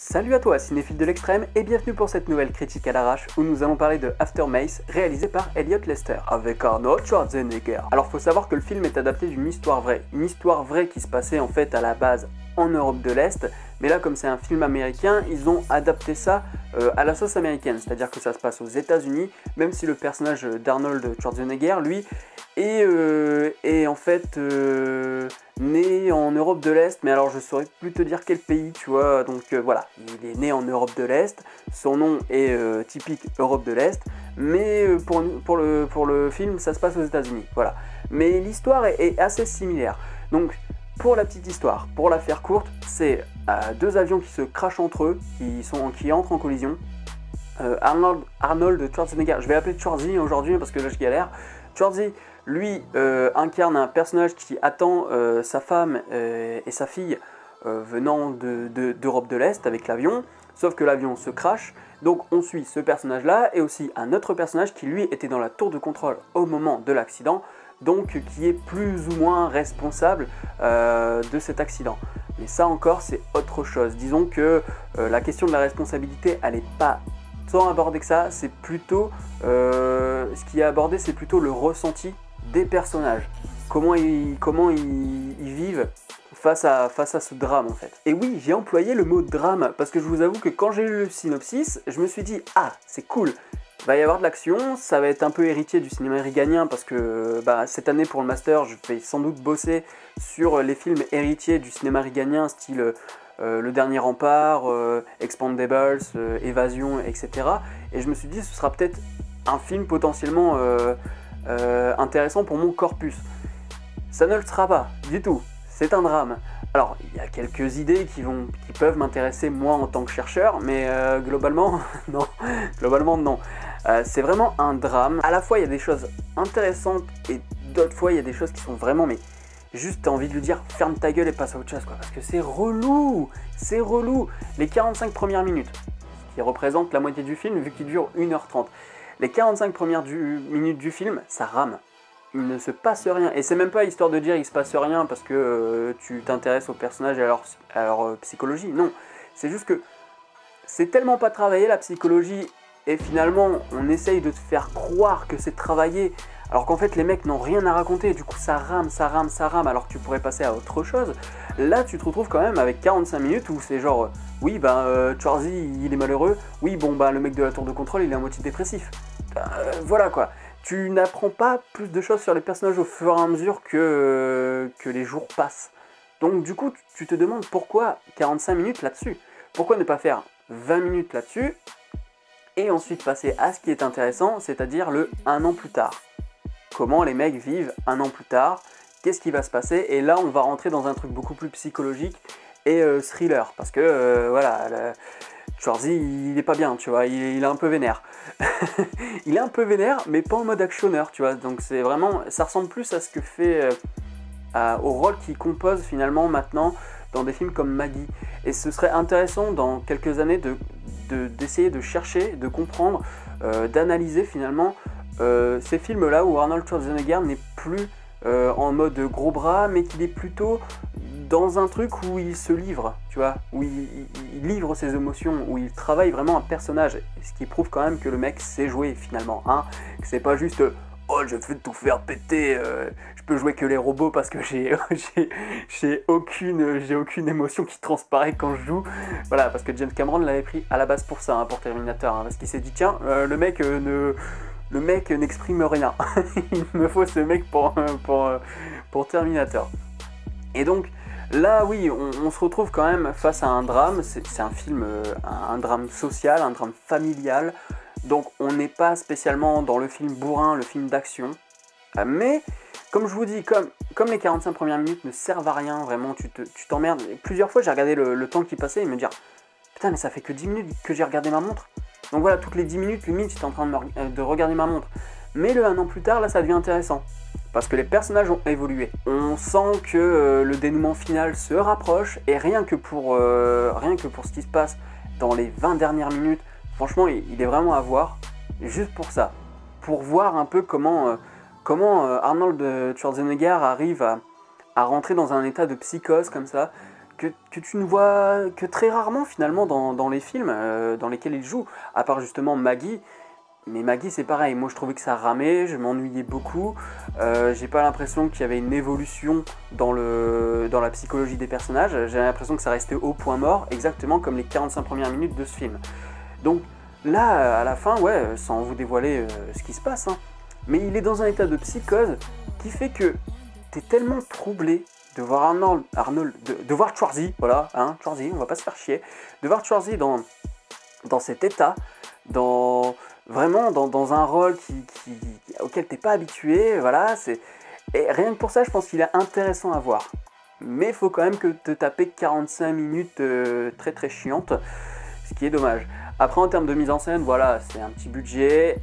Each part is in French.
Salut à toi, cinéphile de l'extrême, et bienvenue pour cette nouvelle critique à l'arrache où nous allons parler de Aftermath, réalisé par Elliot Lester, avec Arnold Schwarzenegger. Alors faut savoir que le film est adapté d'une histoire vraie qui se passait en fait à la base en Europe de l'Est, mais là comme c'est un film américain, ils ont adapté ça à la sauce américaine, c'est-à-dire que ça se passe aux États-Unis, même si le personnage d'Arnold Schwarzenegger, lui, est en fait né en Europe de l'Est, mais alors je saurais plus te dire quel pays, tu vois, donc voilà, il est né en Europe de l'Est, son nom est typique Europe de l'Est, mais pour le film, ça se passe aux États-Unis, voilà. Mais l'histoire est assez similaire, donc pour la petite histoire, pour la faire courte, c'est deux avions qui se crachent entre eux, qui entrent en collision. Arnold Schwarzenegger, je vais l'appeler Schwarzy aujourd'hui parce que là je galère. Schwarzy, lui, incarne un personnage qui attend sa femme et sa fille venant d'Europe de l'Est avec l'avion, sauf que l'avion se crache, donc on suit ce personnage-là et aussi un autre personnage qui lui était dans la tour de contrôle au moment de l'accident, donc qui est plus ou moins responsable de cet accident. Mais ça encore c'est autre chose, disons que la question de la responsabilité elle n'est pas tant abordée que ça, c'est plutôt ce qui est abordé c'est plutôt le ressenti des personnages, comment ils vivent face à ce drame en fait. Et oui, j'ai employé le mot drame parce que je vous avoue que quand j'ai lu le synopsis, je me suis dit ah c'est cool, il va y avoir de l'action, ça va être un peu héritier du cinéma riganien parce que cette année pour le master je vais sans doute bosser sur les films héritiers du cinéma riganien style Le Dernier Rempart, Expendables, Évasion, etc. Et je me suis dit ce sera peut-être un film potentiellement intéressant pour mon corpus. Ça ne le sera pas du tout, c'est un drame. Alors il y a quelques idées qui peuvent m'intéresser moi en tant que chercheur, mais globalement non. C'est vraiment un drame. À la fois il y a des choses intéressantes et d'autres fois il y a des choses qui sont vraiment juste t'as envie de lui dire ferme ta gueule et passe à autre chose quoi, parce que c'est relou. Les 45 premières minutes, qui représentent la moitié du film vu qu'il dure 1h30. Les 45 premières minutes du film, ça rame. Il ne se passe rien. Et c'est même pas histoire de dire il se passe rien parce que tu t'intéresses aux personnages et à leur psychologie. Non, c'est juste que c'est tellement pas travaillé la psychologie et finalement on essaye de te faire croire que c'est travaillé alors qu'en fait les mecs n'ont rien à raconter. Du coup ça rame alors que tu pourrais passer à autre chose. Là tu te retrouves quand même avec 45 minutes où c'est genre oui Schwarzy il est malheureux, oui le mec de la tour de contrôle il est à moitié dépressif. Voilà quoi. Tu n'apprends pas plus de choses sur les personnages au fur et à mesure que les jours passent. Donc du coup, tu te demandes pourquoi 45 minutes là-dessus. Pourquoi ne pas faire 20 minutes là-dessus et ensuite passer à ce qui est intéressant, c'est-à-dire le 1 an plus tard. Comment les mecs vivent 1 an plus tard, qu'est-ce qui va se passer, et là on va rentrer dans un truc beaucoup plus psychologique et thriller, parce que Schwarzy, il est pas bien, tu vois, il est un peu vénère. Il est un peu vénère, mais pas en mode actionneur, tu vois. Donc c'est vraiment, ça ressemble plus à ce que fait, au rôle qu'il compose finalement maintenant dans des films comme Maggie. Et ce serait intéressant dans quelques années d'essayer de chercher, de comprendre, d'analyser finalement ces films-là où Arnold Schwarzenegger n'est plus en mode gros bras, mais qu'il est plutôt dans un truc où il se livre, tu vois, où il livre ses émotions, où il travaille vraiment un personnage, ce qui prouve quand même que le mec sait jouer finalement, hein, que c'est pas juste oh je vais tout faire péter, je peux jouer que les robots parce que j'ai aucune émotion qui transparaît quand je joue, voilà, parce que James Cameron l'avait pris à la base pour ça, hein, pour Terminator, hein, parce qu'il s'est dit tiens, le mec n'exprime rien, il me faut ce mec pour Terminator. Et donc là oui, on se retrouve quand même face à un drame, c'est un film, un drame social, un drame familial, donc on n'est pas spécialement dans le film bourrin, le film d'action, mais comme je vous dis, comme les 45 premières minutes ne servent à rien, vraiment tu t'emmerdes, plusieurs fois j'ai regardé le temps qui passait et me dire putain mais ça fait que 10 minutes que j'ai regardé ma montre, donc voilà, toutes les 10 minutes limite j'étais en train de regarder ma montre, mais le 1 an plus tard là ça devient intéressant. Parce que les personnages ont évolué. On sent que le dénouement final se rapproche et rien que pour ce qui se passe dans les 20 dernières minutes, franchement il est vraiment à voir, juste pour ça. Pour voir un peu comment Arnold Schwarzenegger arrive à rentrer dans un état de psychose comme ça, que tu ne vois que très rarement finalement dans les films dans lesquels il joue, à part justement Maggie. Mais Maggie c'est pareil, moi je trouvais que ça ramait, je m'ennuyais beaucoup, j'ai pas l'impression qu'il y avait une évolution dans la psychologie des personnages, j'ai l'impression que ça restait au point mort, exactement comme les 45 premières minutes de ce film. Donc là, à la fin, ouais, sans vous dévoiler ce qui se passe, hein, mais il est dans un état de psychose qui fait que t'es tellement troublé de voir de voir Schwarzy, voilà, hein, Schwarzy, on va pas se faire chier, de voir Schwarzy dans cet état, vraiment dans un rôle auquel t'es pas habitué, voilà, et rien que pour ça, je pense qu'il est intéressant à voir. Mais il faut quand même que te taper 45 minutes très très chiantes, ce qui est dommage. Après, en termes de mise en scène, voilà, c'est un petit budget,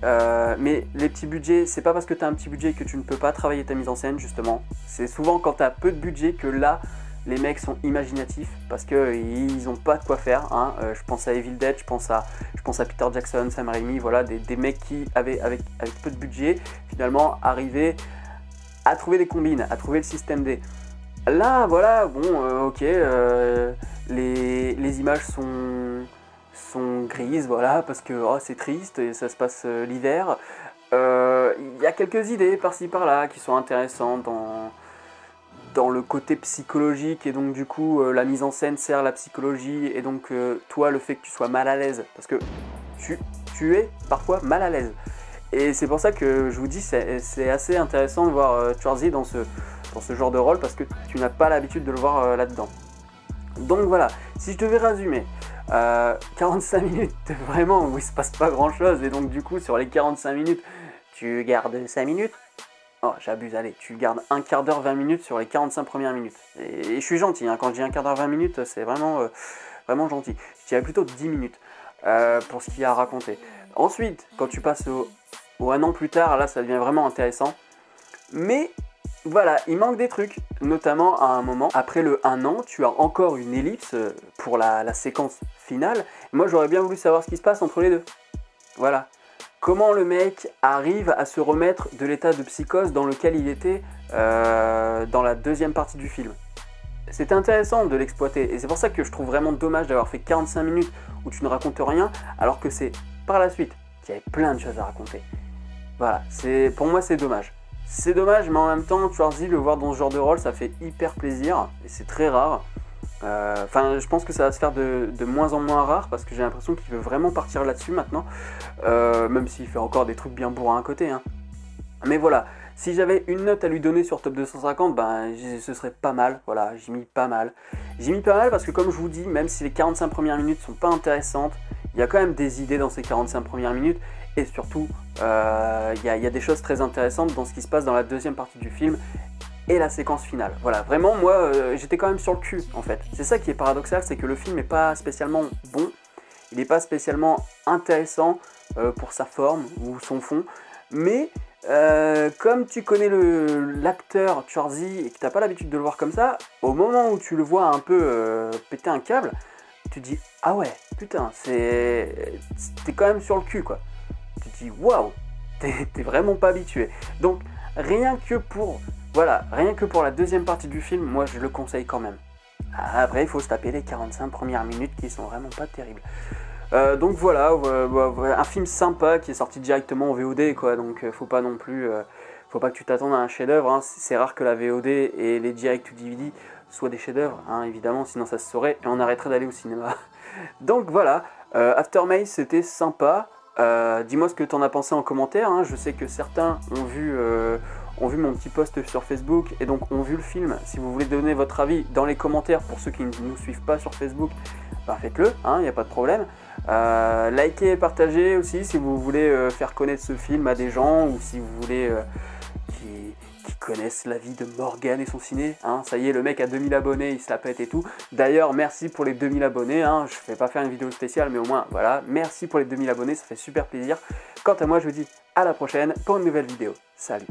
mais les petits budgets, c'est pas parce que tu as un petit budget que tu ne peux pas travailler ta mise en scène, justement. C'est souvent quand tu as peu de budget que là, les mecs sont imaginatifs, parce qu'ils n'ont pas de quoi faire, hein. Je pense à Evil Dead, je pense à Peter Jackson, Sam Raimi, voilà, des mecs qui, avec peu de budget, finalement, arrivaient à trouver des combines, à trouver le système D. Là, voilà, bon, ok, les images sont grises, voilà, parce que oh, c'est triste et ça se passe l'hiver. Il y a quelques idées par-ci par-là qui sont intéressantes dans le côté psychologique, et donc du coup la mise en scène sert la psychologie, et donc toi, le fait que tu sois mal à l'aise, parce que tu es parfois mal à l'aise. Et c'est pour ça que je vous dis, c'est assez intéressant de voir Schwarzy dans ce genre de rôle, parce que tu n'as pas l'habitude de le voir là-dedans. Donc voilà, si je devais résumer, 45 minutes vraiment où il se passe pas grand chose, et donc du coup sur les 45 minutes tu gardes 5 minutes, oh j'abuse, allez, tu gardes un quart d'heure 20 minutes sur les 45 premières minutes, et je suis gentil, hein, quand je dis un quart d'heure 20 minutes c'est vraiment gentil, je dirais plutôt 10 minutes pour ce qu'il y a à raconter. Ensuite quand tu passes au un an plus tard, là ça devient vraiment intéressant, mais voilà, il manque des trucs, notamment à un moment, après le 1 an, tu as encore une ellipse pour la séquence finale. Moi j'aurais bien voulu savoir ce qui se passe entre les deux. Voilà. Comment le mec arrive à se remettre de l'état de psychose dans lequel il était dans la deuxième partie du film. C'est intéressant de l'exploiter, et c'est pour ça que je trouve vraiment dommage d'avoir fait 45 minutes où tu ne racontes rien, alors que c'est par la suite qu'il y avait plein de choses à raconter. Voilà, pour moi c'est dommage. C'est dommage, mais en même temps, Schwarzy, le voir dans ce genre de rôle, ça fait hyper plaisir, et c'est très rare. Enfin, je pense que ça va se faire de moins en moins rare, parce que j'ai l'impression qu'il veut vraiment partir là-dessus maintenant, même s'il fait encore des trucs bien bourrins à côté, hein. Mais voilà, si j'avais une note à lui donner sur Top 250, ben, ce serait pas mal, voilà, j'ai mis pas mal. J'ai mis pas mal parce que, comme je vous dis, même si les 45 premières minutes sont pas intéressantes, il y a quand même des idées dans ces 45 premières minutes, et surtout, il y a des choses très intéressantes dans ce qui se passe dans la deuxième partie du film et la séquence finale. Voilà, vraiment, moi, j'étais quand même sur le cul, en fait. C'est ça qui est paradoxal, c'est que le film n'est pas spécialement bon, il n'est pas spécialement intéressant pour sa forme ou son fond, mais comme tu connais l'acteur Schwarzy et que tu n'as pas l'habitude de le voir comme ça, au moment où tu le vois un peu péter un câble, tu te dis « Ah ouais, putain, t'es quand même sur le cul, quoi. » Tu te dis « Waouh, t'es vraiment pas habitué. » Donc, rien que pour la deuxième partie du film, moi je le conseille quand même. Après, il faut se taper les 45 premières minutes qui sont vraiment pas terribles. Donc voilà, un film sympa qui est sorti directement en VOD, quoi. Donc faut pas non plus, faut pas que tu t'attendes à un chef-d'œuvre, hein. C'est rare que la VOD et les direct to DVD soient des chefs-d'œuvre, hein, évidemment, sinon ça se saurait et on arrêterait d'aller au cinéma. Donc voilà, After May c'était sympa. Dis-moi ce que t'en as pensé en commentaire, hein. Je sais que certains ont vu mon petit post sur Facebook et donc ont vu le film. Si vous voulez donner votre avis dans les commentaires, pour ceux qui ne nous suivent pas sur Facebook, ben faites-le, il n'y a pas de problème. Likez et partagez aussi si vous voulez faire connaître ce film à des gens, ou si vous voulez qui connaissent la vie de Morgan et son ciné, hein. Ça y est, le mec a 2000 abonnés, il se la pète et tout. D'ailleurs, merci pour les 2000 abonnés, hein. Je ne vais pas faire une vidéo spéciale, mais au moins, voilà, merci pour les 2000 abonnés, ça fait super plaisir. Quant à moi, je vous dis à la prochaine pour une nouvelle vidéo. Salut!